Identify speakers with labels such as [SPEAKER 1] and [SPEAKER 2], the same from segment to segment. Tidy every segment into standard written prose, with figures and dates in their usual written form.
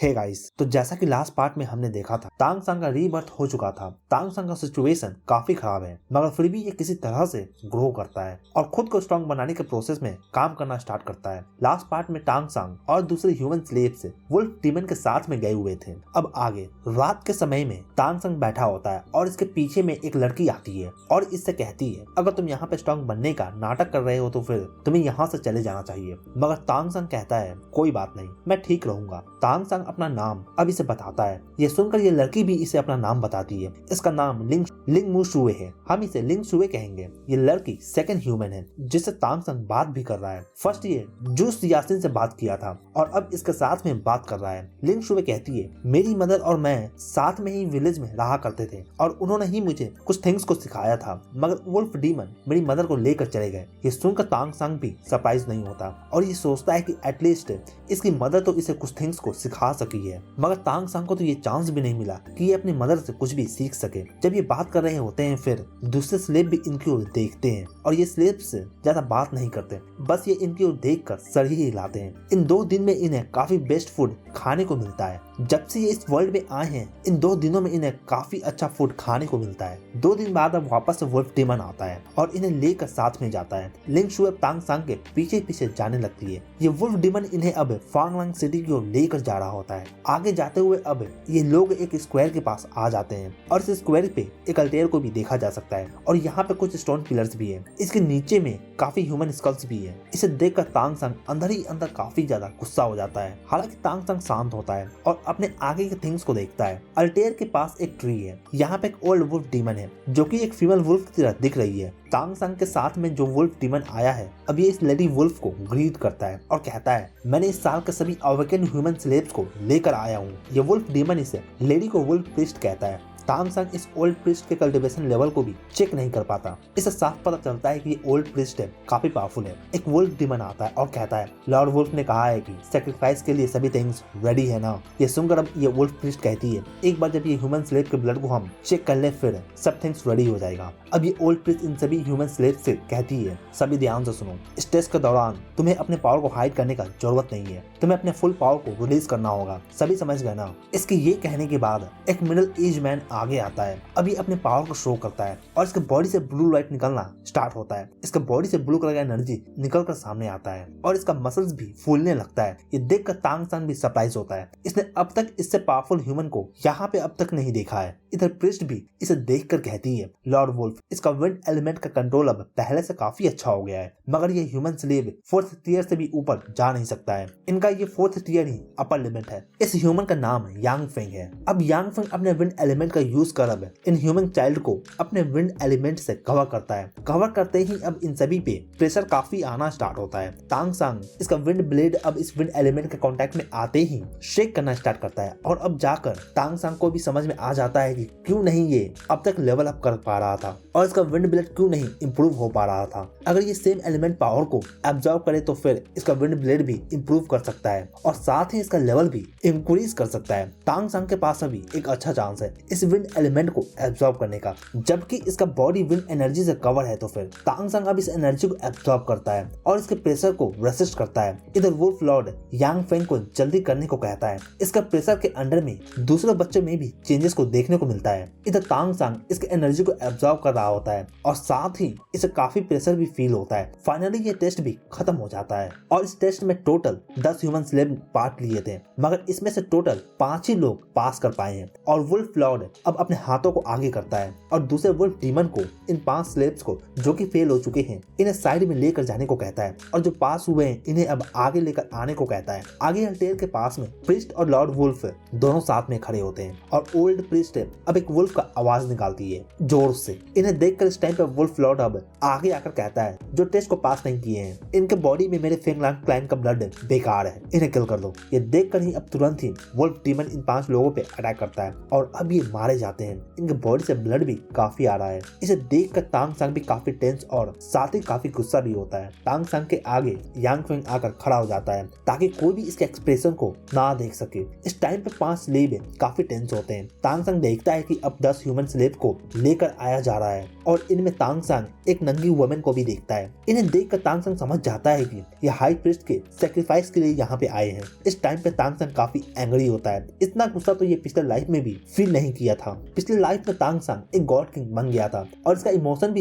[SPEAKER 1] Hey guys, तो जैसा कि लास्ट पार्ट में हमने देखा था, तांग सांग का रीबर्थ हो चुका था। तांग सांग का सिचुएशन काफी खराब है, मगर फिर भी ये किसी तरह से ग्रो करता है और खुद को स्ट्रॉन्ग बनाने के प्रोसेस में काम करना स्टार्ट करता है। लास्ट पार्ट में तांग सांग और दूसरे ह्यूमन स्लेव्स वुल्फ डीमन के साथ में गए हुए थे। अब आगे रात के समय में तांग सांग बैठा होता है और इसके पीछे में एक लड़की आती है और इससे कहती है, अगर तुम यहाँ पे स्ट्रॉन्ग बनने का नाटक कर रहे हो तो फिर तुम्हें यहाँ से चले जाना चाहिए। मगर तांग सांग कहता है, कोई बात नहीं, मैं ठीक रहूंगा। तांग सांग अपना नाम अब इसे बताता है। ये सुनकर ये लड़की भी इसे अपना नाम बताती है। इसका नाम लिंग मू शुए है, हम इसे लिंग शुए कहेंगे। ये लड़की सेकंड ह्यूमन है जिससे तांग सांग बात भी कर रहा है। फर्स्ट ये जूस यासिन से बात किया था और अब इसके साथ में बात कर रहा है। लिंग शुए कहती है, मेरी मदर और मैं साथ में ही विलेज में रहा करते थे और उन्होंने ही मुझे कुछ थिंग्स को सिखाया था, मगर वुल्फ डीमन मेरी मदर को लेकर चले गए। ये सुनकर तांग सांग भी सरप्राइज नहीं होता और ये सोचता है कि एटलीस्ट इसकी मदर तो इसे कुछ थिंग्स को सिखा सकी है, मगर तांग सांग को तो ये चांस भी नहीं मिला कि ये अपनी मदर से कुछ भी सीख सके। जब ये बात कर रहे होते हैं, फिर दूसरे स्लेव भी इनकी ओर देखते हैं और ये स्लेव से ज्यादा बात नहीं करते, बस ये इनकी ओर देखकर सर ही हिलाते हैं। इन 2 दिन में इन्हें काफी बेस्ट फूड खाने को मिलता है। जब से ये इस वर्ल्ड में आए हैं, इन 2 दिनों में इन्हें काफी अच्छा फूड खाने को मिलता है। 2 दिन बाद अब वापस से वुल्फ डीमन आता है और इन्हें लेकर साथ में जाता है। लिंग शुए तांग सांग के पीछे पीछे जाने लगती है। ये वुल्फ डीमन इन्हें अब फांगलांग सिटी की ओर लेकर जा रहा होता है। आगे जाते हुए अब ये लोग एक स्क्वायर के पास आ जाते हैं और इस स्क्वायर पे एक अल्टेयर को भी देखा जा सकता है और यहाँ पे कुछ स्टोन पिलर्स भी है। इसके नीचे में काफी ह्यूमन स्कल्स भी है। इसे देखकर तांग सांग अंदर ही अंदर काफी ज्यादा गुस्सा हो जाता है। हालांकि तांग सांग शांत होता है और अपने आगे के थिंग्स को देखता है। अल्टेयर के पास एक ट्री है। यहाँ पे एक ओल्ड वुल्फ डीमन है जो कि एक फीमेल वुल्फ की तरह दिख रही है। तांग सांग के साथ में जो वुल्फ डीमन आया है, अब ये इस लेडी वुल्फ को ग्रीट करता है और कहता है, मैंने इस साल के सभी अवेकन ह्यूमन स्लेव्स को लेकर आया हूँ। ये वुल्फ डीमन इसे लेडी को वुल्फ प्रीस्ट कहता है। तांग सांग इस ओल्ड प्रीस्ट के कल्टीवेशन लेवल को भी चेक नहीं कर पाता। इसे साफ पता चलता है कि ये ओल्ड प्रीस्ट है, काफी पावरफुल है। एक वुल्फ डीमन आता है और कहता है, लॉर्ड वुल्फ ने कहा है कि सैक्रिफाइस के लिए सभी थिंग्स रेडी है ना। ये सुनकर अब ये वुल्फ प्रीस्ट कहती है, एक बार जब ये ह्यूमन स्लेव के ब्लड को हम चेक कर ले, फिर सब थिंग्स रेडी हो जाएगा। अब ये ओल्ड प्रीस्ट इन सभी ह्यूमन स्लेव से कहती है, सभी ध्यान से सुनो, इस टेस्ट के दौरान तुम्हें अपने पावर को हाइड करने का जरूरत नहीं है, तुम्हें अपने फुल पावर को रिलीज करना होगा। सभी समझ गए ना। इसके ये कहने के बाद एक मिडिल एज मैन आगे आता है। अब ये अपने पावर को शो करता है और इसके बॉडी से ब्लू लाइट निकलना स्टार्ट होता है। इसके बॉडी से ब्लू कलर का एनर्जी निकलकर सामने आता है और इसका मसल्स भी फूलने लगता है। ये देखकर तांग सांग भी सरप्राइज होता है। इसने अब तक इससे पावरफुल ह्यूमन को यहाँ पे अब तक नहीं देखा है। इधर प्रिस्ट भी इसे देखकर कहती है, लॉर्ड वुल्फ, इसका विंड एलिमेंट का कंट्रोल अब पहले से काफी अच्छा हो गया है, मगर ये ह्यूमन स्लेव 4th टियर से भी ऊपर जा नहीं सकता है। इनका ये 4th टियर ही अपर लिमिट है। इस ह्यूमन का नाम यांग फेंग है। अब यांग फेंग अपने विंड एलिमेंट का यूज कर अब इन ह्यूमन चाइल्ड को अपने विंड एलिमेंट से कवर करता है। कवर करते ही अब इन सभी पे प्रेशर काफी आना स्टार्ट होता है। तांग सांग इसका विंड ब्लेड अब इस विंड एलिमेंट के कांटेक्ट में आते ही शेक करना स्टार्ट करता है और अब जाकर तांग सांग को भी समझ में आ जाता है कि क्यों नहीं ये अब तक लेवल अप कर पा रहा था और इसका विंड ब्लेड क्यों नहीं इंप्रूव हो पा रहा था। अगर ये सेम एलिमेंट पावर को एब्जॉर्ब करे तो फिर इसका विंड ब्लेड भी इंप्रूव कर सकता है और साथ ही इसका लेवल भी इंक्रीज कर सकता है। तांग सांग के पास अभी एक अच्छा चांस है इस विंड एलिमेंट को एब्जॉर्ब करने का। जबकि इसका बॉडी विंड एनर्जी से कवर है तो फिर तांग सांग अब इस एनर्जी को एब्जॉर्ब करता है और इसके प्रेशर को रेसिस्ट करता है। इधर वुल्फ लॉर्ड यांग फेंग को जल्दी करने को कहता है। इसका प्रेशर के अंडर में दूसरे बच्चों में भी चेंजेस को देखने को मिलता है। इधर तांग सांग इसके एनर्जी को एब्जॉर्ब कर रहा होता है और साथ ही इसे काफी प्रेशर भी फील होता है। फाइनली ये टेस्ट भी खत्म हो जाता है और इस टेस्ट में टोटल 10 ह्यूमन स्लेव पार्ट लिए थे, मगर इसमें से टोटल 5 ही लोग पास कर पाए हैं। और वुल्फ लॉर्ड अब अपने हाथों को आगे करता है और दूसरे वुल्फ डीमन को इन 5 स्लेव्स को जो कि फेल हो चुके हैं इन्हें साइड में लेकर जाने को कहता है और जो पास हुए हैं इन्हें अब आगे लेकर आने को कहता है। आगे अल्टेयर के पास में प्रीस्ट और लॉर्ड वुल्फ दोनों साथ में खड़े होते हैं और ओल्ड प्रीस्ट अब एक वुल्फ का आवाज निकालती है जोर से। इन्हें देखकर इस टाइम पे वुल्फ लॉर्ड अब आगे आकर कहता है, जो टेस्ट को पास नहीं किए हैं इनके बॉडी में मेरे फेंगलांग क्लाइन का ब्लड बेकार है, इन्हें किल कर दो। ये देखकर ही अब तुरंत ही वुल्फ डीमन इन 5 लोगों पे अटैक करता है और अब ये मारे जाते हैं। इनके बॉडी से ब्लड भी काफी आ रहा है। इसे देखकर तांग सांग भी काफी टेंस और साथ ही काफी गुस्सा भी होता है। तांग सांग के आगे यांग फेंग आकर खड़ा हो जाता है ताकि कोई भी इसके एक्सप्रेशन को ना देख सके। इस टाइम पे 5 स्लेव काफी टेंस होते हैं। तांग सांग देखता है कि अब 10 ह्यूमन स्लेव को लेकर आया जा रहा है और इनमें तांग सांग एक नंगी वुमन को भी देखता है। इन्हें देखकर तांग सांग समझ जाता है कि यह हाई प्रीस्ट के सैक्रिफाइस के लिए यहाँ पे आए हैं। इस टाइम पे तांग संग काफी एंग्री होता है। इतना गुस्सा तो ये पिछले लाइफ में भी फील नहीं किया था। पिछले लाइफ में तांग संग एक गॉड किंग बन गया था और इसका इमोशन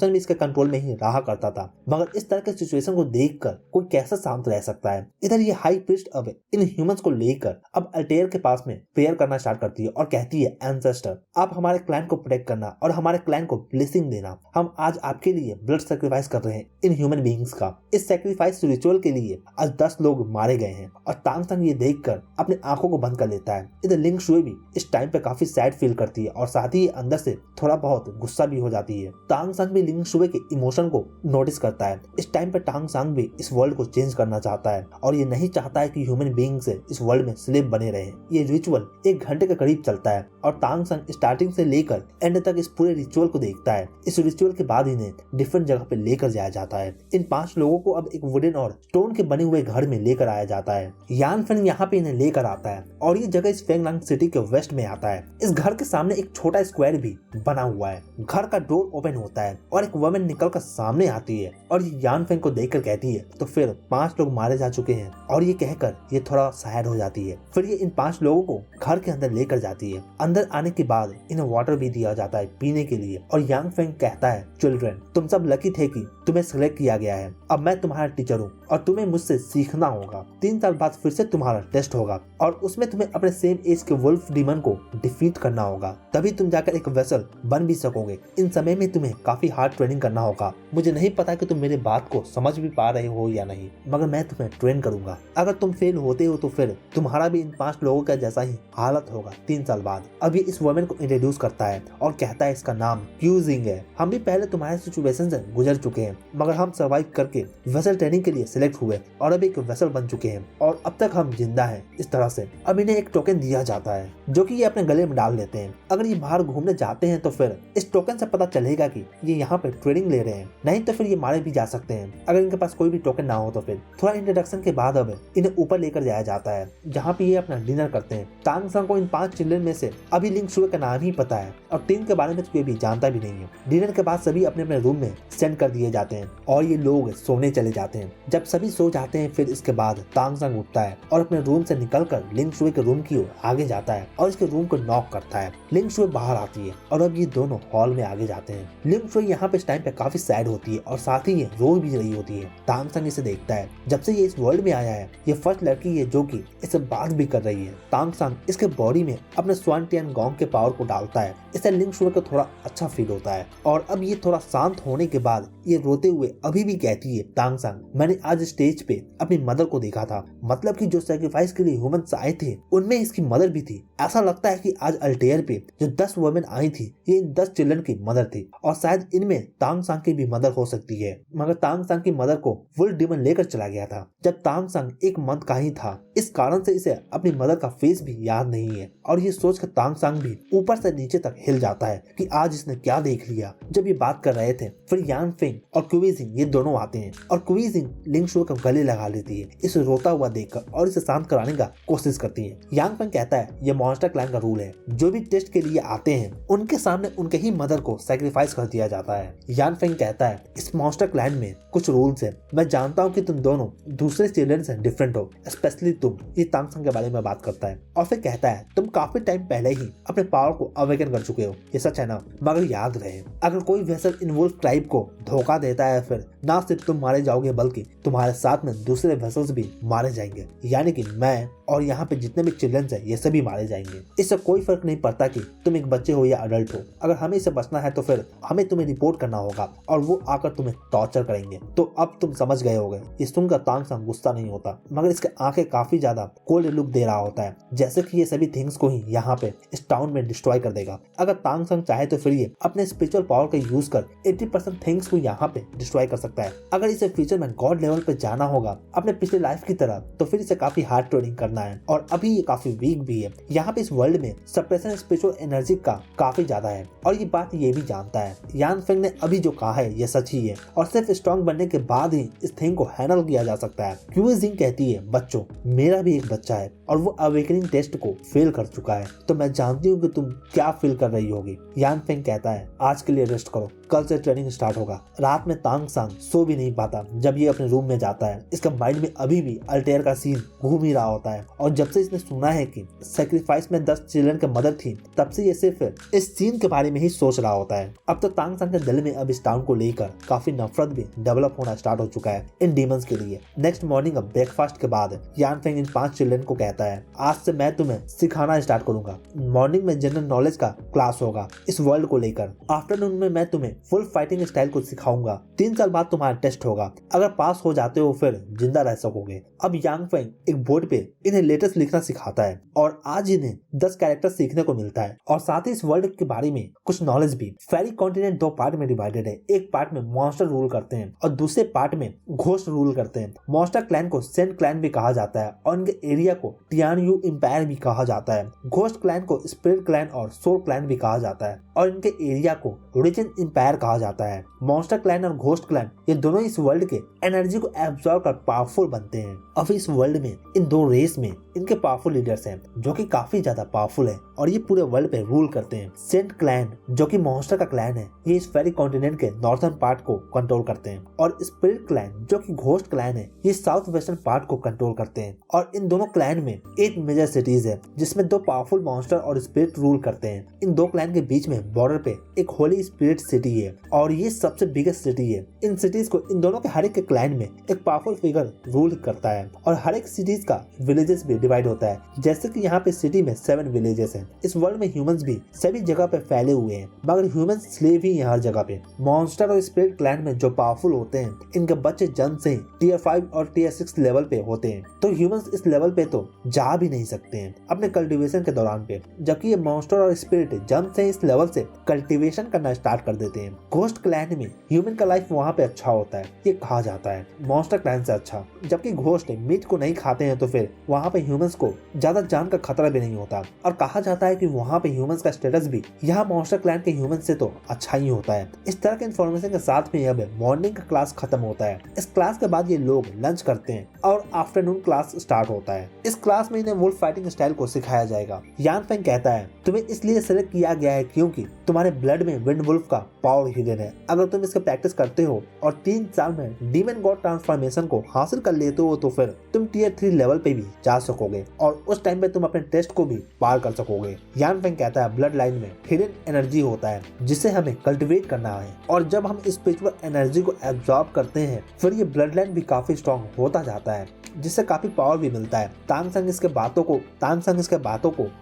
[SPEAKER 1] भी इसके कंट्रोल में ही रहा करता था। मगर इस तरह के सिचुएशन को देखकर कोई कैसे शांत रह सकता है। इधर ये हाई प्रीस्ट अब इन ह्यूमंस को लेकर अब अल्टेयर के पास में प्रेयर करना स्टार्ट करती है और कहती है, एंसेस्टर आप हमारे क्लैन को प्रोटेक्ट करना और हमारे क्लैन को ब्लेसिंग देना। हम आज आपके लिए ब्लड सैक्रिफाइस कर रहे हैं इन ह्यूमन बीइंग्स का। इस सैक्रिफाइस रिचुअल के लिए आज 10 लोग मारे गए हैं और तांग संग ये देखकर अपने आंखों को बंद कर लेता है। इधर लिंग शुए भी इस टाइम पे काफी सैड फील करती है और साथ ही अंदर से थोड़ा बहुत गुस्सा भी हो जाती है। तांग संग भी लिंग शुए के इमोशन को नोटिस करता है। इस टाइम पे तांग संग भी इस वर्ल्ड को चेंज करना चाहता है और ये नहीं चाहता है कि ह्यूमन बीइंग से इस वर्ल्ड में स्लेव बने रहे। ये रिचुअल 1 घंटे के करीब चलता है और तांग संग स्टार्टिंग से लेकर एंड तक इस पूरे रिचुअल को देखता है। इस रिचुअल के बाद इन्हें डिफरेंट जगह पे लेकर जाया जाता है। इन 5 लोगों को अब एक वुडन और स्टोन के बने हुए घर में लेकर आया जाता है। यान फेंग यहाँ पे इन्हें लेकर आता है और ये जगह इस फेंगनांग सिटी के वेस्ट में आता है। इस घर के सामने एक छोटा स्क्वायर भी बना हुआ है। घर का डोर ओपन होता है और एक वुमन निकल कर सामने आती है और ये यान फेंग को देखकर कहती है, तो फिर 5 लोग मारे जा चुके हैं। और ये कहकर ये थोड़ा सैड हो जाती है। फिर ये इन 5 लोगों को घर के अंदर लेकर जाती है। अंदर आने के बाद इन्हें वाटर भी दिया जाता है पीने के लिए और यांग फेंग कहता है, चिल्ड्रन तुम सब लकी थे कि तुम्हें सिलेक्ट किया गया है। अब मैं तुम्हारा टीचर हूँ और तुम्हें मुझसे सीखना होगा। 3 साल बाद फिर से तुम्हारा टेस्ट होगा और उसमें तुम्हें अपने सेम एज के वुल्फ डीमन को डिफीट करना होगा। तभी तुम जाकर एक वेसल बन भी सकोगे। इन समय में तुम्हें काफी हार्ड ट्रेनिंग करना होगा। मुझे नहीं पता कि तुम मेरे बात को समझ भी पा रहे हो या नहीं, मगर मैं तुम्हें ट्रेन करूंगा। अगर तुम फेल होते हो तो फिर तुम्हारा भी इन 5 लोगों का जैसा ही हालत होगा 3 साल बाद। अभी इस वुमन को इंट्रोड्यूस करता है और कहता है इसका नाम क्यूजिंग है। हम भी पहले तुम्हारे सिचुएशन से गुजर चुके हैं, मगर हम सर्वाइव करके वेसल ट्रेनिंग के लिए सिलेक्ट हुए और अब एक वेसल बन चुके हैं और अब तक हम जिंदा हैं। इस तरह से अब इन्हें एक टोकन दिया जाता है जो कि ये अपने गले में डाल लेते हैं। अगर ये बाहर घूमने जाते हैं तो फिर इस टोकन से पता चलेगा कि ये यहाँ पे ट्रेनिंग ले रहे हैं, नहीं तो फिर ये मारे भी जा सकते हैं अगर इनके पास कोई भी टोकन ना हो तो फिर। थोड़ा इंट्रोडक्शन के बाद अब इन्हें ऊपर लेकर जाया जाता है जहाँ पे ये अपना डिनर करते हैं। तांग संग को इन 5 चिल्ड्रन में से अभी लिंग शुए का नाम ही पता है और 3 के बारे में तो कोई भी जानता भी नहीं है। डिनर के बाद सभी अपने अपने रूम में सेंड कर दिए जाते हैं और ये लोग सोने चले जाते हैं। जब सभी सो जाते हैं फिर इसके बाद तांग संग उठता है और अपने रूम से निकलकर लिंग शुए के रूम की ओर आगे जाता है और इसके रूम को नॉक करता है। लिंग शुए बाहर आती है और अब ये दोनों हॉल में आगे जाते हैं। लिंग शुए यहाँ पे इस टाइम पे काफी सैड होती है और साथ ही ये रो भी रही होती है। तांग संग इसे देखता है। जब से ये इस वर्ल्ड में आया है ये फर्स्ट लड़की है जो कि इससे बात भी कर रही है। तांग संग इसके बॉडी में अपने स्वान टियान गॉन्ग के पावर को डालता है। इससे लिंग शुए को थोड़ा अच्छा फील होता है और अब ये थोड़ा शांत होने के बाद ये रोते हुए अभी भी कहती है, तांग संग मैंने आज स्टेज पे अपनी मदर को देखा था, मतलब कि जो सैक्रिफाइस के लिए ह्यूमंस आए थे उनमें इसकी मदर भी थी। ऐसा लगता है कि आज अल्टेयर पे जो 10 वुमेन आई थी ये इन 10 चिल्ड्रन की मदर थी और शायद इनमें तांग संग की भी मदर हो सकती है। मगर तांग संग की मदर को वुल्फ डीमन लेकर चला गया था जब तांग संग 1 मंथ का ही था। इस कारण से इसे अपनी मदर का फेस भी याद नहीं है और ये सोच कर तांग संग भी ऊपर से नीचे तक हिल जाता है कि आज इसने क्या देख लिया। जब ये बात कर रहे थे फिर यान फेंग और क्यूजिंग ये दोनों आते हैं और क्यूजिंग लिंग शुए का गले लगा लेती है इसे रोता हुआ देखकर और इसे शांत कराने का कोशिश करती है। यांग फेंग कहता है ये मॉन्स्टर क्लैन का रूल है, जो भी टेस्ट के लिए आते हैं उनके सामने उनके ही मदर को सैक्रिफाइस कर दिया जाता है। यान फेंग कहता है इस मॉन्स्टर क्लैन में कुछ रूल्स है, मैं जानता हूँ कि तुम दोनों दूसरे चिल्ड्रन से डिफरेंट हो, स्पेशली तुम। ये तांग संग के बारे में बात करता है और फिर कहता है तुम काफी टाइम पहले ही अपने पावर को अवेकन कर चुके हो, ये सच है ना, मगर याद रहे अगर कोई वेसल इन वुल्फ ट्राइब को धोखा देता है फिर ना सिर्फ तुम मारे जाओगे बल्कि तुम्हारे साथ में दूसरे वेसल्स भी मारे जाएंगे, यानी कि मैं और यहाँ पे जितने भी चिल्ड्रंस हैं ये सभी मारे जाएंगे। इससे कोई फर्क नहीं पड़ता कि तुम एक बच्चे हो या अडल्ट हो, अगर हमें इसे बचना है तो फिर हमें तुम्हें रिपोर्ट करना होगा और वो आकर तुम्हें टॉर्चर करेंगे। तो अब तुम समझ गए होगे। ये सुनकर तांग संग गुस्सा नहीं होता मगर इसके आंखें काफी ज्यादा कोल्ड लुक दे रहा होता है, जैसे कि ये सभी थिंग्स को ही यहाँ पे इस टाउन में डिस्ट्रॉय कर देगा। अगर तांग संग चाहे तो फिर ये अपने स्पिरिचुअल पावर का यूज कर 80% थिंग्स को यहाँ पे डिस्ट्रॉय कर सकता है। अगर इसे फ्यूचर में गॉड लेवल पे जाना होगा अपने पिछले लाइफ की तरह तो फिर इसे काफी हार्ड ट्रेनिंग करना है और अभी ये काफी वीक भी है। यहाँ पे इस वर्ल्ड में सप्रेशन स्पिरिचुअल एनर्जी का काफी ज्यादा है और ये बात ये भी जानता है। यान फेंग ने अभी जो कहा है ये सच ही है और सिर्फ स्ट्रॉन्ग बनने के बाद ही इस थिंग को हैंडल किया जा सकता है। क्यूजिंग कहती है बच्चों मेरा भी एक बच्चा है और वो अवेकनिंग टेस्ट को फेल कर चुका है, तो मैं जानती हूँ कि तुम क्या फील कर रही होगी। यान फेंग कहता है आज के लिए रेस्ट करो, कल से ट्रेनिंग स्टार्ट होगा। रात में तांग सांग सो भी नहीं पाता जब ये अपने रूम में जाता है। इसका माइंड में अभी भी अल्टेयर का सीन घूम ही रहा होता है और जब से इसने सुना है कि सेक्रीफाइस में 10 चिल्ड्रन की मदर थी, तब से ये सिर्फ इस सीन के बारे में ही सोच रहा होता है। अब तो तांग सांग के दिल में अब इस टाउन को लेकर काफी नफरत भी डेवलप होना स्टार्ट हो चुका है इन डीमंस के लिए। नेक्स्ट मॉर्निंग अब ब्रेकफास्ट के बाद यान फेंग इन 5 चिल्ड्रन को कहता है, आज से मैं तुम्हें सिखाना स्टार्ट करूंगा। मॉर्निंग में जनरल नॉलेज का क्लास होगा इस वर्ल्ड को लेकर। आफ्टरनून में मैं तुम्हें फुल फाइटिंग स्टाइल को सिखाऊंगा। 3 साल बाद तुम्हारा टेस्ट होगा, अगर पास हो जाते हो फिर जिंदा रह सकोगे। अब यांग फेंग एक बोर्ड पे इन्हें लेटर्स लिखना सिखाता है और आज इन्हें 10 कैरेक्टर सीखने को मिलता है और साथ ही इस वर्ल्ड के बारे में कुछ नॉलेज भी। फेरी कॉन्टिनेंट 2 पार्ट में डिवाइडेड है। एक पार्ट में मॉन्स्टर रूल करते हैं और दूसरे पार्ट में घोस्ट रूल करते हैं। मॉन्स्टर क्लैन को सेंट क्लैन भी कहा जाता है और इनके एरिया को टियान यू एम्पायर भी कहा जाता है। घोस्ट क्लैन को स्पिरिट क्लैन और सोल क्लैन भी कहा जाता है और इनके एरिया को रिजन एम्पायर कहा जाता है। मॉन्स्टर क्लैन और घोस्ट क्लैन ये दोनों इस वर्ल्ड के एनर्जी को एब्जॉर्ब कर पावरफुल बनते हैं। अब इस वर्ल्ड में इन 2 रेस में इनके पावरफुल लीडर्स हैं जो कि काफी ज्यादा पावरफुल है और ये पूरे वर्ल्ड पे रूल करते हैं। सेंट क्लैन जो कि मॉन्स्टर का क्लैन है, ये इस फेरी कॉन्टिनेंट के नॉर्थर्न पार्ट को कंट्रोल करते हैं और स्पिरिट क्लैन जो कि घोस्ट क्लैन है, ये साउथ वेस्टर्न पार्ट को कंट्रोल करते हैं। और इन दोनों क्लैन में 8 मेजर सिटीज है जिसमें 2 पावरफुल मॉन्स्टर और स्पिरिट रूल करते हैं। इन 2 क्लैन के बीच में बॉर्डर पे एक होली स्पिरिट सिटी है और ये सबसे बिगेस्ट सिटी है। इन सिटीज को इन दोनों के हर एक के क्लैन में एक पावरफुल फिगर रूल करता है और हर एक सिटीज का विलेजेस भी डिवाइड होता है। जैसे कि यहाँ पे सिटी में 7 विलेजेस हैं। इस वर्ल्ड में ह्यूमंस भी सभी जगह पे फैले हुए हैं, मगर ह्यूमंस स्लेव ही हैं हर जगह पे। मॉन्स्टर और स्पिरिट क्लैन में जो पावरफुल होते हैं, इनके बच्चे जन्म से टियर 5 और टियर 6 लेवल पे होते हैं, तो ह्यूमंस इस लेवल पे तो जा भी नहीं सकते हैं अपने कल्टीवेशन के दौरान पे, जबकि ये मॉन्स्टर और स्पिरिट जन्म से इस लेवल से कल्टीवेशन करना स्टार्ट कर देते हैं। घोस्ट क्लैन में ह्यूमन का लाइफ वहाँ पे अच्छा होता है, ये कहा जाता है मॉन्स्टर क्लैन से अच्छा, जबकि घोस्ट मीट को नहीं खाते हैं तो फिर वहाँ पे ह्यूमंस को ज्यादा जान का खतरा भी नहीं होता। और कहा जाता है कि वहाँ पे ह्यूमंस का स्टेटस भी यहाँ मॉन्स्टर क्लैन के ह्यूमन से तो अच्छा ही होता है। इस तरह के इन्फॉर्मेशन के साथ में अब मॉर्निंग का क्लास खत्म होता है। इस क्लास के बाद ये लोग लंच करते हैं और आफ्टरनून क्लास स्टार्ट होता है। इस क्लास में इन्हें वुल्फ फाइटिंग स्टाइल को सिखाया जाएगा। यान फेंग कहता है, तुम्हें इसलिए सेलेक्ट किया गया है क्योंकि तुम्हारे ब्लड में विंड वुल्फ का पावर हिडन है। अगर तुम इसका प्रैक्टिस करते हो और 3 साल में डीमन गॉड ट्रांसफॉर्मेशन को हासिल कर लेते हो तो फिर तुम टियर 3 लेवल पे भी जा सकोगे और उस टाइम पे तुम अपने टेस्ट को भी पार कर सकोगे। यान फेंग कहता है, ब्लड लाइन में हिडन एनर्जी होता है जिसे हमें कल्टिवेट करना है और जब हम स्पिरिचुअल एनर्जी को एब्जॉर्ब करते हैं फिर ये ब्लड लाइन भी काफी स्ट्रॉन्ग होता जाता है, जिससे काफी पावर भी मिलता है। तांग संग इसके बातों को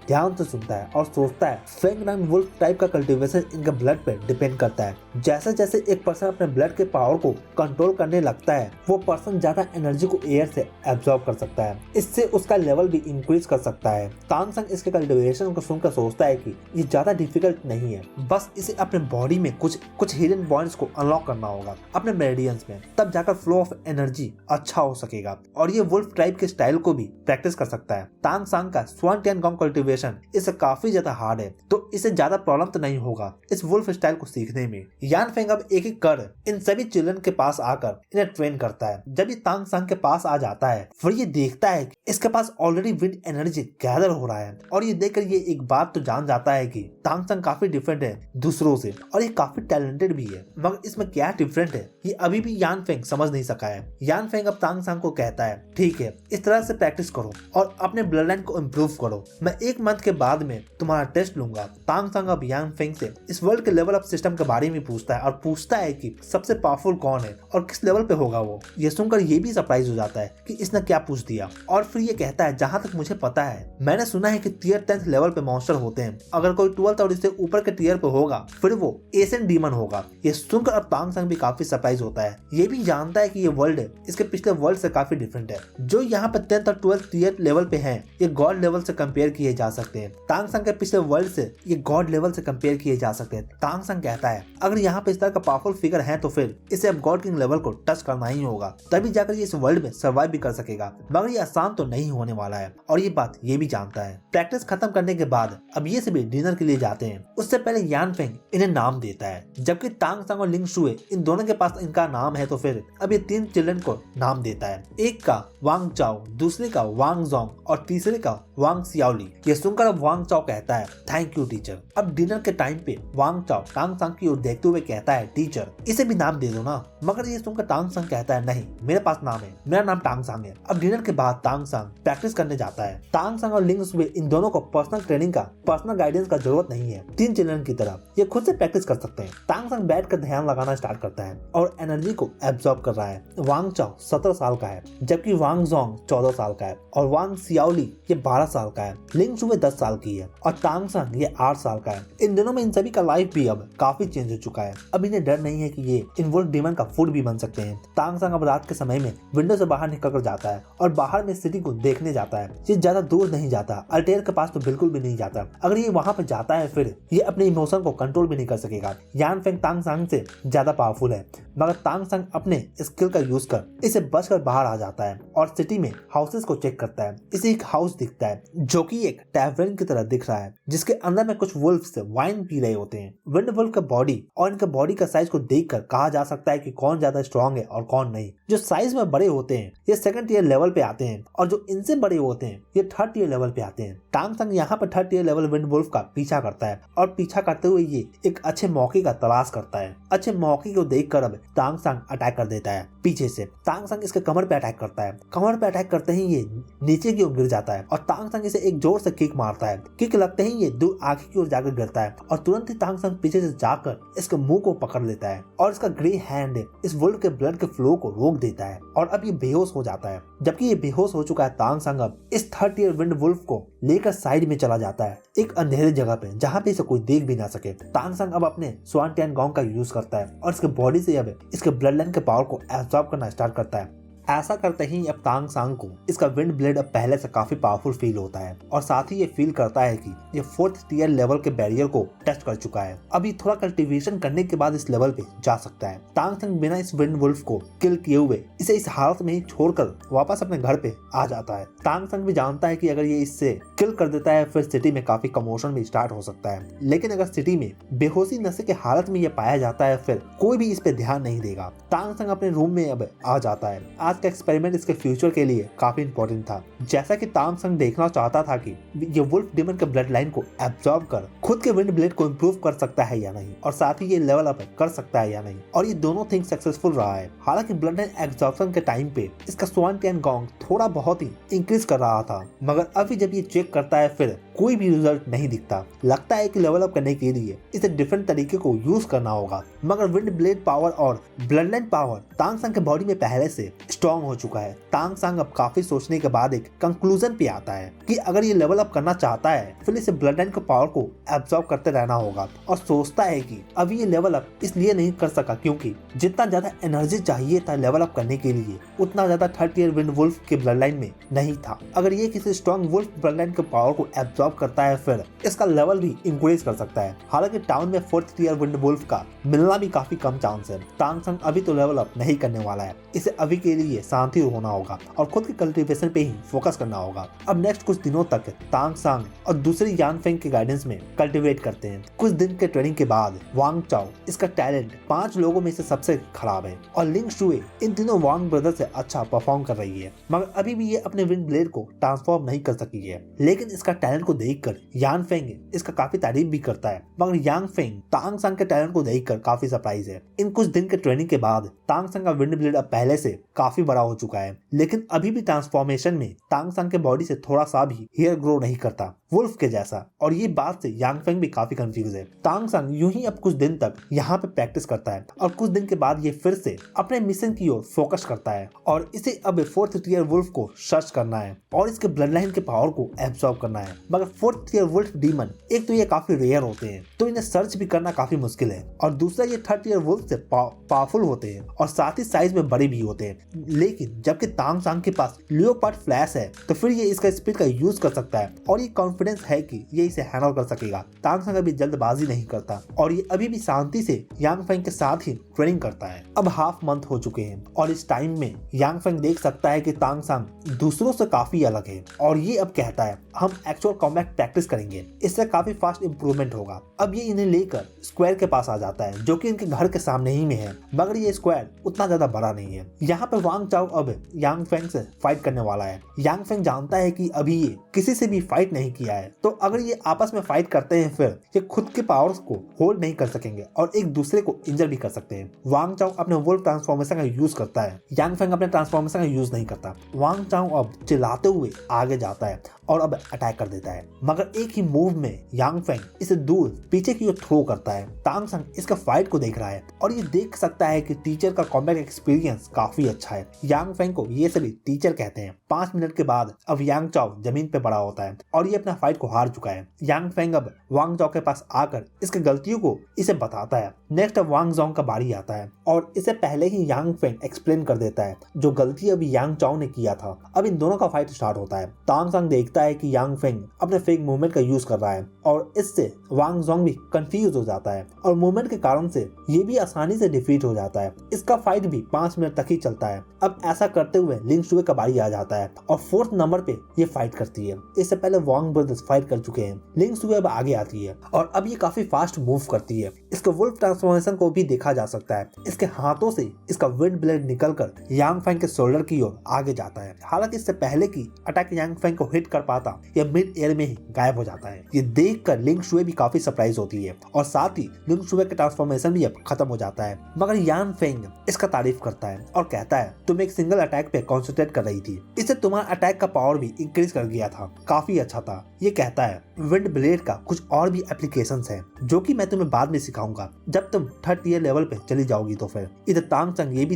[SPEAKER 1] ध्यान से सुनता है और सोचता है फेंग नाम वुल्फ टाइप का कल्टीवेशन इनके ब्लड पे डिपेंड करता है। जैसे जैसे एक पर्सन अपने ब्लड के पावर को कंट्रोल करने लगता है, वो पर्सन ज्यादा एनर्जी को एयर से एब्जॉर्ब कर सकता है, इससे उसका लेवल भी इंक्रीज कर सकता है। तांग संग इसके कल्टीवेशन को सुनकर सोचता है कि ये ज्यादा डिफिकल्ट नहीं है, बस इसे अपने बॉडी में कुछ हिडन पॉइंट्स को अनलॉक करना होगा अपने मेरिडियंस में, तब जाकर फ्लो ऑफ एनर्जी अच्छा हो सकेगा और ये वुल्फ ट्राइब के स्टाइल को भी प्रैक्टिस कर सकता है। तांग सांग का स्वान टियानगोंग कल्टीवेशन इससे काफी ज्यादा हार्ड है, तो इसे ज्यादा प्रॉब्लम तो नहीं होगा इस वुल्फ स्टाइल को सीखने में। यान फेंग अब एक एक कर इन सभी चिल्ड्रन के पास आकर इन्हें ट्रेन करता है। जब ये तांग सांग के पास आ जाता है फिर ये देखता है कि इसके पास ऑलरेडी विंड एनर्जी गैदर हो रहा है और ये देखकर ये एक बात तो जान जाता है कि तांग सांग काफी डिफरेंट है दूसरों से और ये काफी टैलेंटेड भी है, मगर इसमें क्या डिफरेंट है ये अभी भी यान फेंग समझ नहीं सका है। यान फेंग अब तांग सांग को कहता है, ठीक है, इस तरह से प्रैक्टिस करो और अपने ब्लड लाइन को इम्प्रूव करो, मैं 1 मंथ के बाद में तुम्हारा टेस्ट लूंगा। तांग सांग अब यान फेंग से इस वर्ल्ड के लेवल अप सिस्टम के बारे में पूछता है और पूछता है कि सबसे पावरफुल कौन है और किस लेवल पे होगा वो। ये सुनकर ये भी सरप्राइज हो जाता है कि इसने क्या पूछ दिया और फिर ये कहता है, जहाँ तक मुझे पता है मैंने सुना है कि टियर 10th लेवल पे मॉन्स्टर होते हैं, अगर कोई 12th और इससे ऊपर के टियर पे होगा फिर वो एशियन डीमन होगा। ये सुनकर अब तांग सांग भी काफी सरप्राइज होता है। ये भी जानता है कि ये वर्ल्ड इसके पिछले वर्ल्ड से काफी डिफरेंट है। जो यहाँ पे 10th और 12th टियर लेवल पे हैं, ये गॉड लेवल से कंपेयर किए जा सकते हैं। तांग सांग के पिछले वर्ल्ड से ये गॉड लेवल से कंपेयर किए जा सकते हैं। तांग सांग कहता है, अगर यहाँ पे इस तरह का पावरफुल फिगर है तो फिर इसे अब गॉड किंग लेवल को टच करना ही होगा, तभी जाकर ये इस वर्ल्ड में सर्वाइव भी कर सकेगा, मगर ये आसान तो नहीं होने वाला है और ये बात ये भी जानता है। प्रैक्टिस खत्म करने के बाद अब ये सभी डिनर के लिए जाते हैं। उससे पहले यान फेंग इन्हें नाम देता है, जबकि तांग सांग और लिंग शुए इन दोनों के पास इनका नाम है तो फिर अब ये 3 चिल्ड्रन को नाम देता है। एक का वांग चाओ, दूसरे का वांग जोंग और तीसरे का वांग सियाओली। ये सुनकर अब वांग चाओ कहता है थैंक यू टीचर। अब डिनर के टाइम पे वांग चाओ टांग सांग की ओर देखते हुए कहता है टीचर इसे भी नाम दे दो ना। मगर ये सुनकर टांग सांग कहता है नहीं, मेरे पास नाम है, मेरा नाम टांग सांग है। अब डिनर के बाद टांग सांग प्रैक्टिस करने जाता है। टांग सांग और लिंग शुए इन दोनों को पर्सनल ट्रेनिंग का, पर्सनल गाइडेंस का जरूरत नहीं है। 3 चिल्ड्रन की तरह ये खुद से प्रैक्टिस कर सकते हैं। टांग सांग बैठ कर ध्यान लगाना स्टार्ट करता है और एनर्जी को एब्जॉर्ब कर रहा है। वांग चाओ 17 साल का है, जबकि वांग जोंग 14 साल का है और वांग सियाओली ये 12 साल का है। लिंग शुए 10 साल की है और टांग सांग ये 8 साल का है। इन दिनों में इन सभी का लाइफ भी अब काफी चेंज हो चुका है। अब इन्हें डर नहीं है कि ये इन वुल्फ डीमन का फूड भी बन सकते हैं। टांग सांग अब रात के समय में विंडो से बाहर निकल कर जाता है और बाहर में सिटी को देखने जाता है। ये ज्यादा दूर नहीं जाता, अल्टेयर के पास तो बिल्कुल भी नहीं जाता। अगर ये वहाँ पे जाता है फिर ये अपने इमोशन को कंट्रोल भी नहीं कर सकेगा। यान फेंग टांग सांग से ज्यादा पावरफुल है, मगर टांग सांग अपने स्किल का यूज कर इसे बचकर बाहर आ जाता है और सिटी में हाउसेस को चेक करता है। इसे एक हाउस दिखता है जो कि एक टैवर्न की तरह दिख रहा है, जिसके अंदर में कुछ वुल्फ्स वाइन पी रहे होते हैं। विंड वुल्फ का बॉडी और इनके बॉडी का साइज को देखकर कहा जा सकता है कि कौन ज्यादा स्ट्रॉन्ग है और कौन नहीं। जो साइज में बड़े होते हैं ये 2nd टियर लेवल पे आते हैं और जो इनसे बड़े होते हैं ये 3rd टियर लेवल पे आते हैं। टांग सांग यहाँ पर 3rd tier level wind wolf का पीछा करता है और पीछा करते हुए ये एक अच्छे मौके का तलाश करता है। अच्छे मौके को देखकर अब टांग सांग अटैक कर देता है पीछे से। टांग सांग इसके कमर पे अटैक करता है। कमर पे अटैक करते ही ये नीचे की ओर गिर जाता है और टांग सांग इसे एक जोर से किक मारता है। किक लगते ही ये दूर आगे की ओर जाकर गिरता है और तुरंत ही टांग सांग पीछे से जाकर इसके मुंह को पकड़ लेता है और इसका ग्रे हैंड इस वुल्फ के ब्लड के फ्लो को रोक देता है और अब ये बेहोश हो जाता है। जबकि ये बेहोश हो चुका है, टांग सांग अब इस 3rd टियर विंड वुल्फ को लेकर साइड में चला जाता है एक अंधेरे जगह पे जहाँ पे इसे कोई देख भी ना सके। टांग सांग अब अपने स्वान टैन गॉन्ग का यूज करता है और इसके बॉडी से अब इसके ब्लड लाइन के पावर को एब्जॉर्ब करना स्टार्ट करता है। ऐसा करते ही अब टांग सांग को इसका विंड ब्लेड अब पहले से काफी पावरफुल फील होता है और साथ ही ये फील करता है कि ये 4th टियर लेवल के बैरियर को टच कर चुका है। अभी थोड़ा कल्टीवेशन करने के बाद इस लेवल पे जा सकता है। टांग सांग बिना इस विंड वुल्फ को किल किए हुए इसे इस हालत में ही छोड़कर वापस अपने घर पे आ जाता है। टांग सांग भी जानता है कि अगर ये इससे किल कर देता है फिर सिटी में काफी कमोशन भी स्टार्ट हो सकता है, लेकिन अगर सिटी में बेहोशी नशे के हालत में ये पाया जाता है फिर कोई भी इस पे ध्यान नहीं देगा। टांग सांग अपने रूम में अब आ जाता है। आज का एक्सपेरिमेंट इसके फ्यूचर के लिए काफी इंपॉर्टेंट था। जैसा कि टांग सांग देखना चाहता था कि ये वुल्फ डीमन के ब्लड लाइन को एब्जॉर्ब कर खुद के विंड ब्लेड को इम्प्रूव कर सकता है या नहीं और साथ ही ये लेवल अप कर सकता है या नहीं, और ये दोनों थिंग सक्सेसफुल रहा है। हालांकि ब्लड लाइन एब्जॉर्प्शन के टाइम पे इसका स्वान टैन गॉन्ग थोड़ा बहुत ही इंक्रीज कर रहा था, मगर अभी जब ये चेक करता है फिर कोई भी रिजल्ट नहीं दिखता। लगता है कि लेवल अप करने के लिए इसे डिफरेंट तरीके को यूज करना होगा, मगर विंड ब्लेड पावर और ब्लड लाइन पावर टांग सांग के बॉडी में पहले से स्ट्रॉन्ग हो चुका है। टांग सांग अब काफी सोचने के बाद एक कंक्लूजन पे आता है कि अगर ये लेवल अप करना चाहता है फिर इसे ब्लड लाइन के पावर को एब्जॉर्ब करते रहना होगा, और सोचता है कि अभी ये लेवल अप इसलिए नहीं कर सका क्योंकि जितना ज्यादा एनर्जी चाहिए था लेवल अप करने के लिए उतना ज्यादा 3rd टियर विंड वुल्फ के ब्लड लाइन में नहीं था। अगर ये किसी स्ट्रॉन्ग वुल्फ ब्लड लाइन के पावर को एब्जॉर्ब करता है फिर इसका लेवल भी इंक्रीज कर सकता है। हालांकि टाउन में 4th टियर विंड वुल्फ का मिलना भी काफी कम चांस है। टांग सांग अभी तो लेवल अप नहीं करने वाला है, इसे अभी के लिए शांति होना होगा और खुद की कल्टीवेशन पे ही फोकस करना होगा। अब नेक्स्ट कुछ दिनों तक टांग सांग और दूसरी यान फेंग के गाइडेंस में कल्टीवेट करते हैं। कुछ दिन के ट्रेनिंग के बाद वांग चाओ इसका टैलेंट 5 लोगों में से सबसे खराब है और लिंग शुए इन तीनों वांग ब्रदर से अच्छा परफॉर्म कर रही है, मगर अभी भी ये अपने विंड ब्लेड को ट्रांसफॉर्म नहीं कर सकी है। लेकिन इसका टैलेंट को देखकर यान फेंग इसका काफी तारीफ भी करता है, मगर यांग फेंग टांग सांग के टैलेंट को देखकर काफी सरप्राइज है। इन कुछ दिन के ट्रेनिंग के बाद टांग सांग का विंड ब्लेड अब पहले से काफी बड़ा हो चुका है, लेकिन अभी भी ट्रांसफॉर्मेशन में टांग सांग के बॉडी से थोड़ा सा भी हेयर ग्रो नहीं करता वुल्फ के जैसा, और ये बात से यांग फेंग भी काफी कंफ्यूज है। टांग सांग यूं ही अब कुछ दिन तक यहाँ पे प्रैक्टिस करता है और कुछ दिन के बाद ये फिर से अपने मिशन की ओर फोकस करता है और इसे अब 4th टियर वुल्फ को सर्च करना है और इसके ब्लड लाइन के पावर को एब्सॉर्ब करना है। मगर 4th टियर वुल्फ डीमन एक तो ये काफी रेयर होते हैं तो इन्हें सर्च भी करना काफी मुश्किल है, और दूसरा ये 3rd टियर वुल्फ से पावरफुल होते हैं और साथ ही साइज में बड़े भी होते हैं। लेकिन जबकि टांग सांग के पास लियोपार्ड फ्लैश है तो फिर ये इसका स्पीड का यूज कर सकता है और ये कॉन्फिडेंस है कि ये इसे हैंडल कर सकेगा। तांग संग अभी जल्दबाजी नहीं करता और ये अभी भी शांति से यांग फेंग के साथ ही ट्रेनिंग करता है। अब हाफ मंथ हो चुके हैं और इस टाइम में यांग फेंग देख सकता है कि तांग संग दूसरों से काफी अलग है और ये अब कहता है हम एक्चुअल कॉम्बैट प्रैक्टिस करेंगे, इससे काफी फास्ट इंप्रूवमेंट होगा। अब ये इन्हें लेकर स्क्वायर के पास आ जाता है जो कि इनके घर के सामने ही में है, मगर ये स्क्वायर उतना ज्यादा बड़ा नहीं है। यहाँ पे वांग चाओ अब यांग फेंग से फाइट करने वाला है। यांग फेंग जानता है कि अभी ये किसी से भी फाइट नहीं किया है, तो अगर ये आपस में फाइट करते हैं फिर ये खुद के पावर्स को होल्ड नहीं कर सकेंगे और एक दूसरे को इंजर भी कर सकते हैं। वांग चाओ अपने वुल्फ ट्रांसफॉर्मेशन का यूज करता है, यांग फेंग अपने ट्रांसफॉर्मेशन का यूज नहीं करता। वांग चाओ अब चिल्लाते हुए आगे जाता है और अब अटैक कर देता है, मगर एक ही मूव में यांग फेंग इसे दूर पीछे की ओर थ्रो करता है। तांग संग इसका फाइट को देख रहा है और ये देख सकता है कि टीचर का कॉम्बैट एक्सपीरियंस काफी अच्छा है। यांग फेंग को ये सभी टीचर कहते हैं। 5 मिनट के बाद अब यांग चाओ जमीन पे पड़ा होता है और ये अपना फाइट को हार चुका है। यांग फेंग अब वांग चाओ के पास आकर इसकी गलतियों को इसे बताता है। नेक्स्ट अब वांग जोंग का बारी आता है और इसे पहले ही यांग फेंग एक्सप्लेन कर देता है जो गलती अभी यांग चाओ ने किया था। अब इन दोनों का फाइट स्टार्ट होता है। तांग संग देखता है कि यांग फेंग अपने फेक मूवमेंट का यूज कर रहा है और इससे वांग जोंग भी कंफ्यूज हो जाता है और मूवमेंट के कारण से ये भी आसानी से डिफीट हो जाता है। इसका फाइट भी 5 मिनट तक ही चलता है। अब ऐसा करते हुए लिंग शुए का बारी आ जाता है और 4th नंबर पे ये फाइट करती है। इससे पहले वांग ब्रदर्स फाइट कर चुके हैं। लिंग शुए अब आगे आती है और अब ये काफी फास्ट मूव करती है। इसके वुल्फ ट्रांसफॉर्मेशन को भी देखा जा सकता है। इसके हाथों से इसका विंड ब्लेड निकलकर यांग फेंग के शोल्डर की ओर आगे जाता है। हालांकि इससे पहले की अटैक यांग फेंग को हिट कर पाता यह मिड एयर में ही गायब हो जाता है। ये देखकर लिंग शुए भी काफी सरप्राइज होती है और साथ ही लिंग शुए का ट्रांसफॉर्मेशन भी अब खत्म हो जाता है। मगर यांग फेंग इसका तारीफ करता है और कहता है तुम एक सिंगल अटैक पे कॉन्सेंट्रेट कर रही थी, इससे तुम्हारा अटैक का पावर भी इंक्रीज कर गया था, काफी अच्छा था। ये कहता है विंड ब्लेड का कुछ और भी एप्लीकेशंस हैं जो कि मैं तुम्हें बाद में सिखाऊंगा जब तुम 3rd ईयर लेवल पे चली जाओगी। तो फिर इधर तांग संग ये भी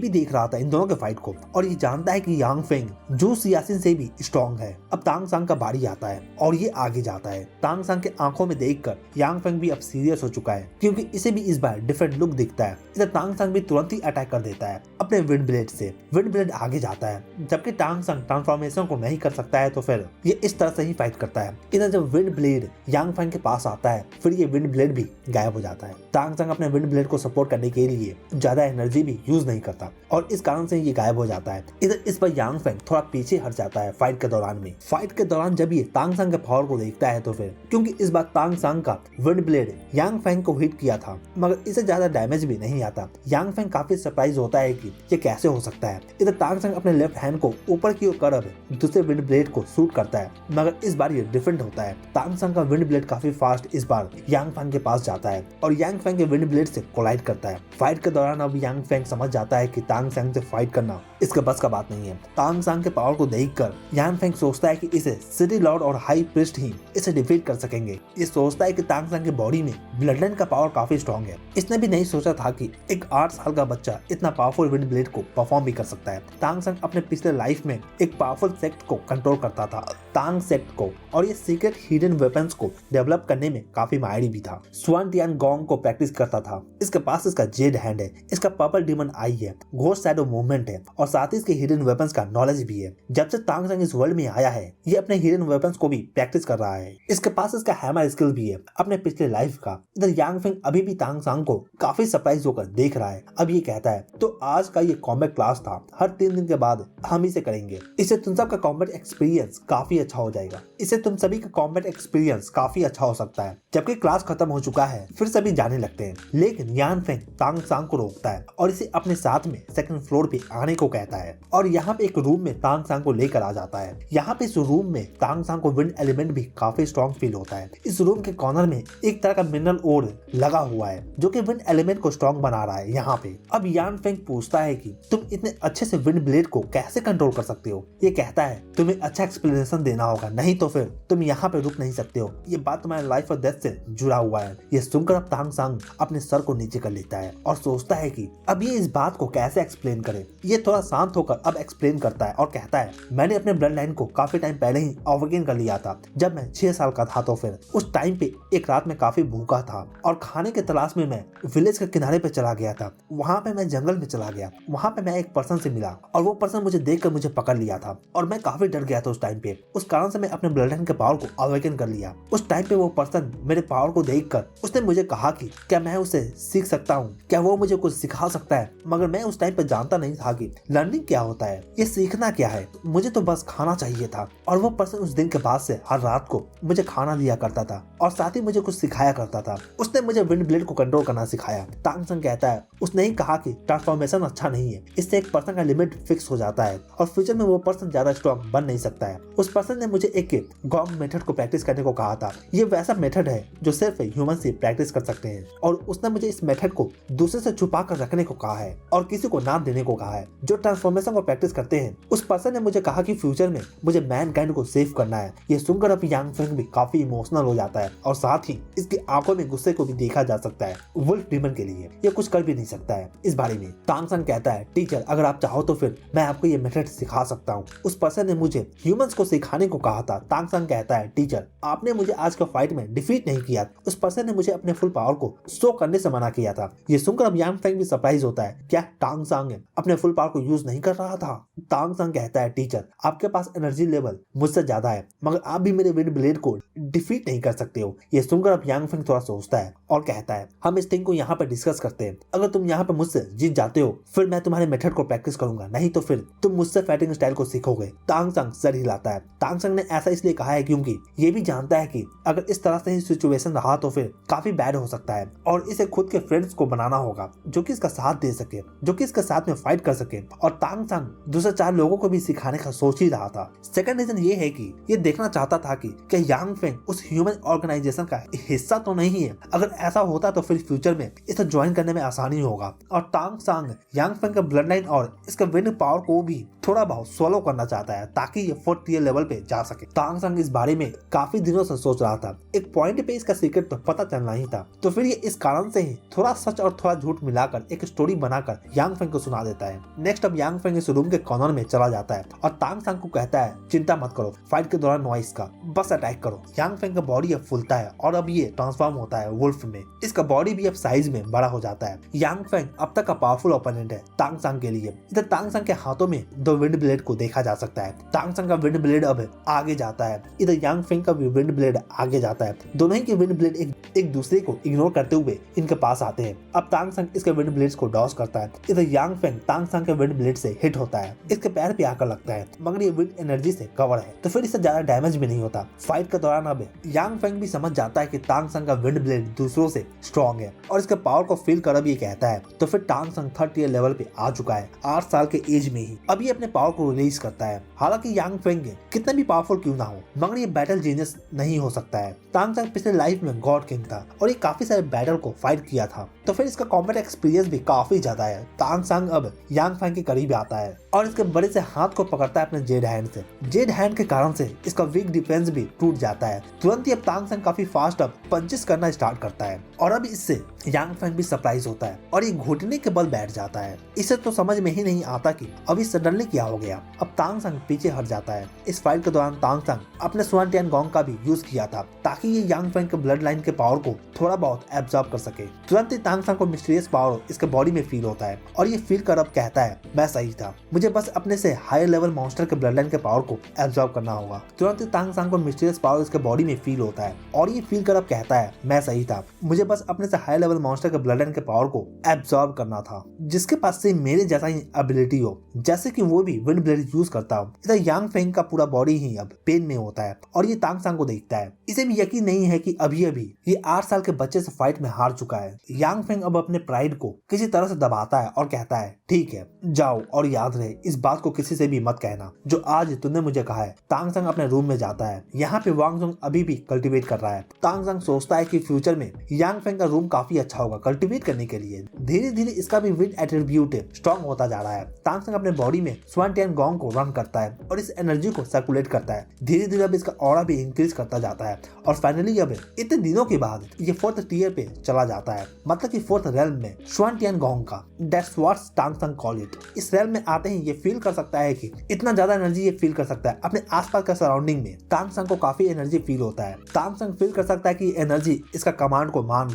[SPEAKER 1] देख रहा था इन दोनों के फाइट को और ये जानता है कि यांग फेंग जू सियासिन से भी स्ट्रॉन्ग है। अब तांग संग का बारी आता है और ये आगे जाता है। तांग संग के आंखों में देखकर यांग फेंग भी अब सीरियस हो चुका है क्योंकि इसे भी इस बार डिफरेंट लुक दिखता है। इधर तांग संग भी तुरंत ही अटैक कर देता है अपने विंड ब्लेड से। विंड ब्लेड आगे जाता है जबकि तांग संग ट्रांसफॉर्मेशन को नहीं कर सकता है, तो फिर ये इस तरह से ही फाइट करता है। इधर जब विंड ब्लेड यांग फेंग के पास आता है फिर ये विंड ब्लेड भी गायब हो जाता है। तांग संग अपने विंड ब्लेड को सपोर्ट करने के लिए ज्यादा एनर्जी भी यूज नहीं करता और इस कारण से ये गायब हो जाता है। इधर इस पर यांग फेंग थोड़ा पीछे हट जाता है फाइट के दौरान में। फाइट के दौरान जब ये तांग संग के पावर को देखता है तो फिर क्योंकि इस बार तांग संग का विंड ब्लेड यांग फेंग को हिट किया था मगर इसे ज्यादा डैमेज भी नहीं आता। यांग फेंग काफी सरप्राइज होता है कि ये कैसे हो सकता है। इधर तांग संग अपने लेफ्ट हैंड को ऊपर की ओर कर दूसरे विंड ब्लेड को शूट करता है मगर इस बार ये डिफरेंट होता है। तांग संग का विंड ब्लेड काफी फास्ट इस बार यांग फेंग के पास जाता है और यांग फेंग के विंड ब्लेड से कोलाइड करता है। फाइट के दौरान अब यांग फेंग समझ जाता है कि तांग संग से फाइट करना इसके बस का बात नहीं है। तांग संग के पावर को देखकर यांग फेंग सोचता है कि इसे सिटी लॉर्ड और हाई प्रीस्ट ही इसे डिफीट कर सकेंगे। ये सोचता है कि तांग संग की बॉडी में ब्लड लाइन का पावर काफी स्ट्रॉन्ग है। इसने भी नहीं सोचा था कि एक 8 साल का बच्चा इतना पावरफुल विंड ब्लेड को परफॉर्म भी कर सकता है। तांग संग अपने पिछले लाइफ में एक पावरफुल सेक्ट को कंट्रोल करता था, तांग सेक्ट को, और ये सीक्रेट हिडन वेपन्स को डेवलप करने में काफी माहिर भी था। स्वान टियान गोंग को प्रैक्टिस करता था। इसके पास इसका जेड हैंड है, इसका पर्पल डीमन आई है, घोस्ट शैडो मूवमेंट है और साथ ही इसके हिडन वेपन्स का नॉलेज भी है। जब से तांग संग इस वर्ल्ड में आया है ये अपने हिडन वेपन्स को भी प्रैक्टिस कर रहा है। इसके पास इसका हैमर स्किल भी है अपने पिछले लाइफ का। इधर यांग फेंग अभी भी तांग संग को काफी सरप्राइज होकर देख रहा है। अब ये कहता है तो आज का ये कॉम्बैट क्लास था, हर 3 दिन के बाद हम इसे करेंगे। इससे तुम सबका कॉम्बैट एक्सपीरियंस काफी अच्छा हो जाएगा। इससे तुम सभी का कॉम्बैट एक्सपीरियंस काफी अच्छा हो सकता है। जबकि क्लास खत्म हो चुका है फिर सभी जाने लगते हैं, लेकिन यांग फेंग तांग संग को रोकता है और इसे अपने साथ में 2nd फ्लोर पे आने को कहता है और यहाँ पे एक रूम में तांग संग को लेकर आ जाता है। यहाँ पे इस रूम में तांग संग को विंड एलिमेंट भी काफी स्ट्रॉन्ग फील होता है। इस रूम के कॉर्नर में एक तरह का मिनरल ओर लगा हुआ है जो कि विंड एलिमेंट को स्ट्रॉन्ग बना रहा है यहाँ पे। अब यांग फेंग पूछता है कि तुम इतने अच्छे से विंड ब्लेड को कैसे कंट्रोल कर सकते हो। ये कहता है तुम्हें अच्छा एक्सप्लेनेशन देना होगा, नहीं तो फिर तुम यहाँ पे रुक नहीं सकते हो। ये बात तुम्हारे लाइफ और डेथ से जुड़ा हुआ है। ये सुनकर अब तांग संग अपने सर को नीचे कर लेता है और सोचता है कि अब ये इस बात को कैसे एक्सप्लेन करे। ये थोड़ा शांत होकर अब एक्सप्लेन करता है और कहता है, मैंने अपने ब्लड लाइन को काफी टाइम पहले ही अवेकन कर लिया था। जब मैं 6 साल का था तो फिर उस टाइम पे एक रात में काफी भूखा था और खाने के तलाश में मैं विलेज के किनारे पे चला गया था। वहाँ पे मैं जंगल में चला गया। वहाँ पे मैं एक पर्सन से मिला और वो पर्सन मुझे देखकर मुझे पकड़ लिया था और मैं काफी डर गया था उस टाइम पे। उस कारण से मैं अपने ब्लड लाइन के पावर को अवेकन कर लिया। उस टाइम पे वो पर्सन मेरे पावर को देखकर उसने मुझे कहा कि क्या मैं उसे सीख सकता हूँ, क्या वो मुझे कुछ सिखा सकता है। मगर मैं उस टाइम पे जानता नहीं था कि लर्निंग क्या होता है, ये सीखना क्या है। मुझे तो बस खाना चाहिए था। और वो पर्सन उस दिन के बाद से हर रात को मुझे खाना दिया करता था और साथ ही मुझे कुछ सिखाया करता था। उसने मुझे विंड ब्लेड को कंट्रोल करना सिखाया। तांग संग कहता है, उसने ही कहा कि ट्रांसफॉर्मेशन अच्छा नहीं है, इससे एक पर्सन का लिमिट फिक्स हो जाता है और फ्यूचर में वो पर्सन ज्यादा स्ट्रॉन्ग बन नहीं सकता है। उस पर्सन ने मुझे एक गॉन्ग मेथड को प्रैक्टिस करने को कहा था। ये वैसा मेथड है जो सिर्फ ह्यूमन से प्रैक्टिस कर सकते हैं और उसने मुझे इस मेथड को दूसरे से छुपा कर रखने को कहा है और किसी को नाम देने को कहा है जो ट्रांसफॉर्मेशन को प्रैक्टिस करते हैं। उस पर्सन ने मुझे कहा कि फ्यूचर में मुझे मैनकाइंड को सेव करना है। ये सुनकर अब यांग फेंग भी काफी इमोशनल हो जाता है और साथ ही इसकी आंखों में गुस्से को भी देखा जा सकता है। वुल्फ डीमन के लिए ये कुछ कर भी नहीं सकता है। इस बारे में तांग संग कहता है, टीचर अगर आप चाहो तो फिर मैं आपको ये मेथड सिखा सकता हूँ। उस पर्सन ने मुझे ह्यूमंस को सिखाने को कहा था। तांग संग कहता है, टीचर आपने मुझे आज का फाइट में डिफीट नहीं किया। उस पर्सन ने मुझे अपने फुल पावर को शो करने से मना किया था। ये सुनकर अब यांग फेंग भी सरप्राइज होता है, क्या तांग संग अपने फुल पावर को यूज नहीं कर रहा था। तांग संग कहता है, टीचर आपके पास एनर्जी लेवल मुझसे ज्यादा है मगर आप भी मेरे विंड ब्लेड को डिफीट नहीं कर सकते हो। ये सुनकर अब यांग फेंग थोड़ा सोचता है और कहता है, हम इस थिंग को यहाँ पे डिस्कस करते हैं। अगर तुम यहाँ पे मुझसे जीत जाते हो फिर मैं तुम्हारे मेथड को प्रैक्टिस करूंगा, नहीं तो फिर तुम मुझसे फाइटिंग स्टाइल को सीखोगे। तांग संग सर हिलाता है। तांग संग ने ऐसा इसलिए कहा है क्योंकि ये भी जानता है कि अगर इस तरह से ही सिचुएशन रहा तो फिर काफी बैड हो सकता है और इसे खुद के फ्रेंड्स को बनाना होगा जो कि इसका साथ दे सके, जो कि इसके साथ में फाइट कर सके। और तांग संग दूसरे 4 लोगों को भी सिखाने का सोच ही रहा था। सेकंड रीजन ये है कि ये देखना चाहता था कि क्या यांग फेंग उस ह्यूमन ऑर्गेनाइजेशन का हिस्सा तो नहीं है। अगर ऐसा होता तो फिर फ्यूचर में इसे ज्वाइन करने में आसानी होगा। और तांग संग यांग फेंग का ब्लड लाइन और इसका विंड पावर को भी थोड़ा बहुत सोलो करना चाहता है ताकि ये 4th ईयर लेवल पे जा सके। तांग संग इस बारे में काफी दिनों से सोच रहा था। एक पॉइंट पे इसका सीक्रेट तो पता चलना ही था, तो फिर ये इस कारण से ही थोड़ा सच और थोड़ा झूठ मिलाकर एक स्टोरी बनाकर यांग फेंग को सुना देता है। नेक्स्ट अब यांग फेंग इस रूम के कॉर्नर में चला जाता है और तांग संग को कहता है, चिंता मत करो, फाइट के दौरान नॉइस का बस अटैक करो। यांग फेंग का बॉडी अब फूलता है और अब ये ट्रांसफॉर्म होता है वुल्फ में। इसका बॉडी भी अब साइज में बड़ा हो जाता है। यांग फेंग अब तक का पावरफुल ओपोनेंट है तांग संग के लिए। इधर तांग संग के हाथों में 2 विंड ब्लेड को देखा जा सकता है। तांग संग का विंड ब्लेड अब आगे जाता है, इधर यांग फेंग का भी विंड ब्लेड आगे जाता है। दोनों ही के विंड ब्लेड एक दूसरे को इग्नोर करते हुए इनके पास आते हैं। अब तांग संग इसके विंड ब्लेड्स को डॉज करता है। इधर यांग फेंग तांग संग के विंड ब्लेड से हिट होता है, इसके पैर पे आकर लगता है मगर ये विंड एनर्जी से कवर है तो फिर इससे ज्यादा डैमेज भी नहीं होता। फाइट के दौरान अब यांग फेंग भी समझ जाता है कि तांग संग का विंड ब्लेड दूसरों से स्ट्रॉन्ग है और इसके पावर को फील कर अब ये कहता है, तो फिर तांग संग 3rd ईयर लेवल पे आ चुका है 8 साल के एज में ही। अब ये अपने पावर को रिलीज करता है। हालांकि यांग फेंग कितना भी पावरफुल क्यों ना हो मगर ये बैटल जीनियस नहीं हो सकता है। तांग संग पिछले लाइफ में गॉड किंग था और ये काफी सारे बैटल को फाइट किया था तो फिर इसका कॉम्बैट एक्सपीरियंस भी काफी ज्यादा है। तांग संग अब यांग फेंग के करीब आता है और इसके बड़े से हाथ को पकड़ता है अपने जेड हैंड से। जेड हैंड के कारण से इसका वीक डिफेंस भी टूट जाता है। तुरंत ही अब तांग संग काफी फास्ट अब पंचेस करना स्टार्ट करता है और अब इससे यांग फेंग भी सरप्राइज होता है और ये घुटने के बल बैठ जाता है। इसे तो समझ में ही नहीं आता कि अभी सडनली क्या हो गया। अब तांग संग पीछे हट जाता है। इस फाइट के दौरान तांग संग अपने स्वान टियान गॉन्ग का भी यूज किया था ताकि ये यांग फेंग के ब्लड लाइन के पावर को थोड़ा बहुत एब्जॉर्ब कर सके। तुरंत ही तांग संग को मिस्टीरियस पावर इसके बॉडी में फील होता है और ये फील कर अब कहता है, मैं सही था, मुझे बस अपने से हायर लेवल मॉन्स्टर के ब्लड लाइन के पावर को एब्जॉर्ब करना होगा। तुरंत ही तांग संग को मिस्टीरियस पावर इसके बॉडी में फील होता है और ये फील कर अब कहता है, मैं सही था, मुझे बस अपने से हायर लेवल मॉन्स्टर के ब्लड लाइन के पावर को एब्जॉर्ब करना था जिसके पास से मेरे जैसा ही एबिलिटी हो, जैसे कि वो भी विंड ब्लेड यूज करता हो। इधर यांग फेंग का पूरा बॉडी ही अब पेन में होता है और ये तांग संग को देखता है। इसे भी यकीन नहीं है कि अभी अभी ये 8 साल के बच्चे से फाइट में हार चुका है। यांग फेंग अब अपने प्राइड को किसी तरह से दबाता है और कहता है, ठीक है जाओ और याद रहे इस बात को किसी से भी मत कहना जो आज तुमने मुझे कहा है। तांग संग अपने रूम में जाता है। यहाँ पे वांग जुंग अभी भी कल्टीवेट कर रहा है। तांग संग सोचता है कि फ्यूचर में यांग फेंग का रूम काफी अच्छा होगा कल्टीवेट करने के लिए। धीरे धीरे इसका भी विंड एट्रीब्यूट स्ट्रॉन्ग होता जा रहा है। तांग संग अपने बॉडी में स्वान टियान गॉन्ग को रन करता है और इस एनर्जी को सर्कुलेट करता है। धीरे धीरे अब इसका ऑरा भी इंक्रीज करता जाता है और फाइनली अब इतने दिनों के बाद ये 4th टीयर पे चला जाता है, मतलब कि 4th रेल्म में स्वान टियान गॉन्ग का। दैट्स व्हाट तांग संग कॉल इट। इस रेल में आते ही ये फील कर सकता है कि इतना ज्यादा एनर्जी ये फील कर सकता है अपने आसपास का सराउंडिंग में। तांगसंग को काफी एनर्जी फील होता है। तांगसंग फील कर सकता है कि एनर्जी इसका कमांड को मान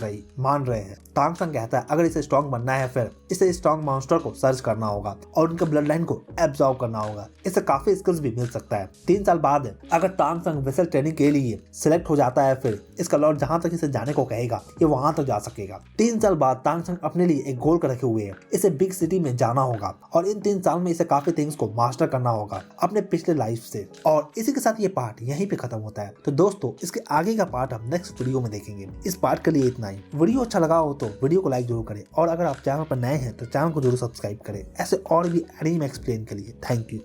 [SPEAKER 1] रहे हैं। तांगसंग कहता है अगर इसे स्ट्रॉन्ग बनना है फिर इसे स्ट्रॉन्ग मॉन्स्टर को सर्च करना होगा और उनके ब्लड लाइन को एब्जॉर्ब करना होगा। इससे काफी स्किल्स भी मिल सकता है। 3 साल बाद अगर तांगसंग वेसल ट्रेनिंग के लिए सिलेक्ट हो जाता है फिर इसका लॉर्ड जहां तक इसे जाने को कहेगा ये वहां तक जा सकेगा। 3 साल बाद तांगसंग अपने लिए एक गोल रखे हुए है, इसे बिग सिटी में जाना होगा और इन 3 साल में इसे काफी थिंग्स को मास्टर करना होगा अपने पिछले लाइफ से। और इसी के साथ ये पार्ट यहीं पे खत्म होता है। तो दोस्तों इसके आगे का पार्ट हम नेक्स्ट वीडियो में देखेंगे। इस पार्ट के लिए इतना ही। वीडियो अच्छा लगा हो तो वीडियो को लाइक जरूर करें और अगर आप चैनल पर नए हैं तो चैनल को जरूर सब्सक्राइब करें ऐसे और भी एनीमे एक्सप्लेन के लिए। Thank you.